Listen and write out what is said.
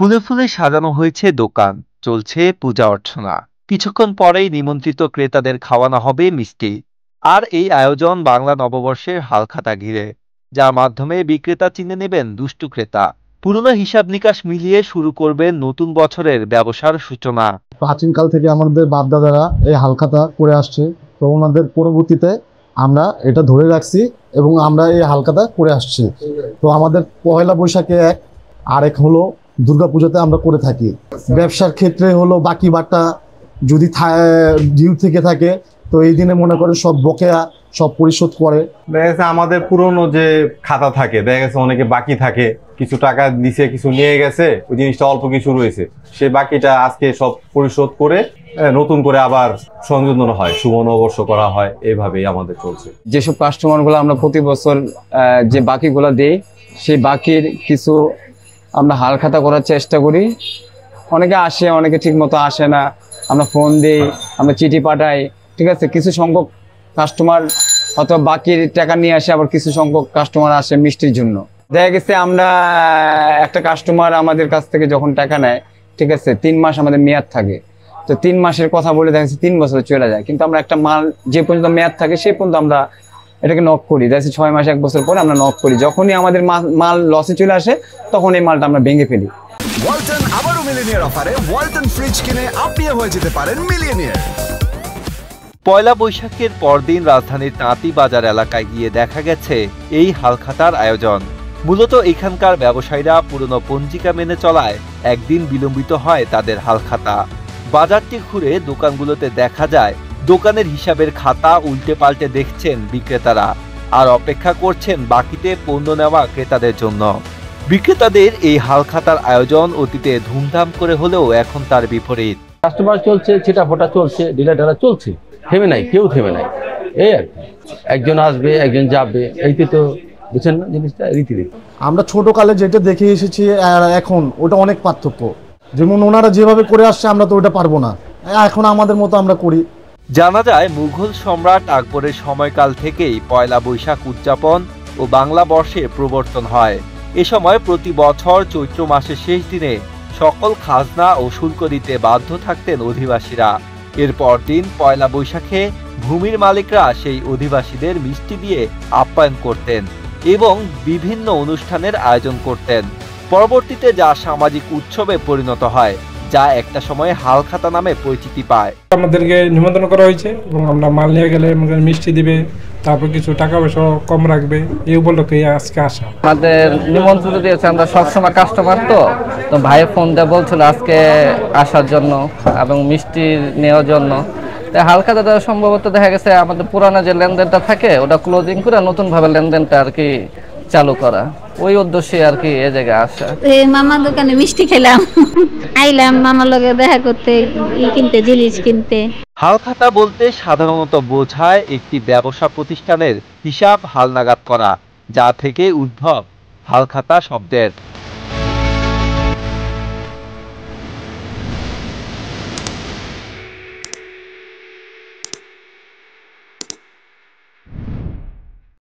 ফুলে ফুলে সাজানো হয়েছে দোকান, চলছে পূজা অর্চনা। কিছুক্ষণ পরেই নিমন্ত্রিত ক্রেতাদের খাওয়ানো হবে মিষ্টি। আর এই আয়োজন বাংলা নববর্ষের হালখাতা ঘিরে, যার মাধ্যমে বিক্রেতা চিনে নেবেন দুষ্টু ক্রেতা। পুরনো হিসাব নিকাশ মিলিয়ে শুরু করবেন নতুন বছরের ব্যবসার সূচনা। প্রাচীনকাল থেকে আমাদের বাপ-দাদারা এই হালখাতা করে আসছে, তো ওনাদের পরবর্তীতে আমরা এটা ধরে রাখছি এবং আমরা এই হালখাতা করে আসছি। তো আমাদের পহেলা বৈশাখে এক, আরেক হলো দুর্গাপূজাতে আমরা করে থাকি। ব্যবসার ক্ষেত্রে হলো বাকি বাটা যদি ডিউ থেকে থাকে, তো এই দিনে মনে করে সব বকেয়া সব পরিশোধ করে। দেখা গেছে আমাদের পুরনো যে খাতা থাকে, দেখা গেছে অনেকে বাকি থাকে, কিছু টাকা দিছে কিছু নিয়ে গেছে, ওই জিনিসটা অল্প কিছু রয়েছে, সেই বাকিটা আজকে সব পরিশোধ করে নতুন করে আবার সংযোজন হয়, শুভ নববর্ষ করা হয়। এইভাবেই আমাদের চলছে। যেসব কাস্টমারগুলো আমরা প্রতি বছর যে বাকিগুলো দিই, সেই বাকির কিছু আমরা হালখাতা করার চেষ্টা করি। অনেকে আসে, অনেকে ঠিক মতো আসে না, আমরা ফোন দিই, আমরা চিঠি পাঠাই, ঠিক আছে। কিছু সংখ্যক কাস্টমার অথবা বাকির টাকা নিয়ে আসে, আবার কিছু সংখ্যক কাস্টমার আসে মিষ্টির জন্য। দেখা গেছে আমরা একটা কাস্টমার আমাদের কাছ থেকে যখন টাকা নেয়, ঠিক আছে, 3 মাস আমাদের মেয়াদ থাকে। তো 3 মাসের কথা বলে দেখা যাচ্ছে 3 বছর চলে যায়, কিন্তু আমরা একটা মাল যে পর্যন্ত মেয়াদ থাকে সেই পর্যন্ত আমরা এটাকে নক করি। দেখা যাচ্ছে 6 মাস 1 বছর পরে আমরা নক করি। যখনই আমাদের মাল লসে চলে আসে, তখন এই মালটা আমরা ভেঙে ফেলি। ওয়ালটন আবারও মিলিয়নিয়ার অফারে ওয়ালটন ফ্রিজ কিনে আপনিও হয়ে যেতে পারেন মিলিয়নিয়ার। পয়লা বৈশাখের পরদিন রাজধানীর তাঁতি বাজার এলাকায় গিয়ে দেখা গেছে এই হালখাতার আয়োজন। মূলত এখানকার ব্যবসায়ীরা পুরনো পঞ্জিকা মেনে চলায় একদিন বিলম্বিত হয় তাদের হালখাতা। বাজারটি ঘুরে দোকানগুলোতে দেখা যায় দোকানের হিসাবের খাতা উল্টে পাল্টে দেখছেন বিক্রেতারা, আর অপেক্ষা করছেন বাকিতে পণ্য নেওয়া ক্রেতাদের জন্য। বিক্রেতাদের এই হালখাতার আয়োজন অতীতে ধুমধাম করে হলেও এখন তার বিপরীত। কাস্টমার চলছে, ছিটাফোটা চলছে, ডিলাররা চলছে, থেমে নাই, কেউ থেমে নাই। এই আর কি, একজন আসবে একজন যাবে, এইতে তো বুঝছেন না জিনিসটা, রীতিরীতি। আমরা ছোটকালে যেটা দেখে এসেছি আর এখন ওটা অনেক পার্থক্য। যেমন ওনারা যেভাবে করে আসছে আমরা তো ওটা পারবো না, এখন আমাদের মতো আমরা করি। জানা যায় মুঘল সম্রাট আকবরের সময়কাল থেকেই পয়লা বৈশাখ উদযাপন ও বাংলা বর্ষের প্রবর্তন হয়। এ সময় প্রতি বছর চৈত্র মাসের শেষ দিনে সকল খাজনা ও শুল্ক দিতে বাধ্য থাকতেন অধিবাসীরা। এরপর দিন পয়লা বৈশাখে ভূমির মালিকরা সেই অধিবাসীদের মিষ্টি দিয়ে আপ্যায়ন করতেন এবং বিভিন্ন অনুষ্ঠানের আয়োজন করতেন। পরবর্তীতে যা সামাজিক উৎসবে পরিণত হয়, যা একটা সময়ে হালখাতা নামে পরিচিতি পায়। আমাদেরকে নিমন্ত্রণ করা হয়েছে এবং আমরা মাল নিয়ে গেলে আমাদের মিষ্টি দিবে, তারপর কিছু টাকা পয়সা কম রাখবে, এই উপলক্ষে আজকে আসা। আমাদের নিমন্ত্রণ দিয়েছে, আমরা সবসময় কাস্টমার, তো ভাই ফোন দিয়ে বলছিল আজকে আসার জন্য এবং মিষ্টি নেওয়ার জন্য। হালখাতাটা সম্ভবত দেখা গেছে আমাদের পুরানো যে লেনদেনটা থাকে ওটা ক্লোজিং করে নতুন ভাবে লেনদেনটা আর কি চালু করা, ওই উদ্দেশ্যে আর কি এই জায়গায় আসা। মামার দোকানে মিষ্টি খেলাম, আইলাম মামার লগে দেখা করতে, কিনতে, জিনিস কিনতে। হালখাতা বলতে সাধারণত বোঝায় একটি ব্যবসা প্রতিষ্ঠানের হিসাব হালনাগাদ করা, যা থেকে উদ্ভব হালখাতা শব্দের।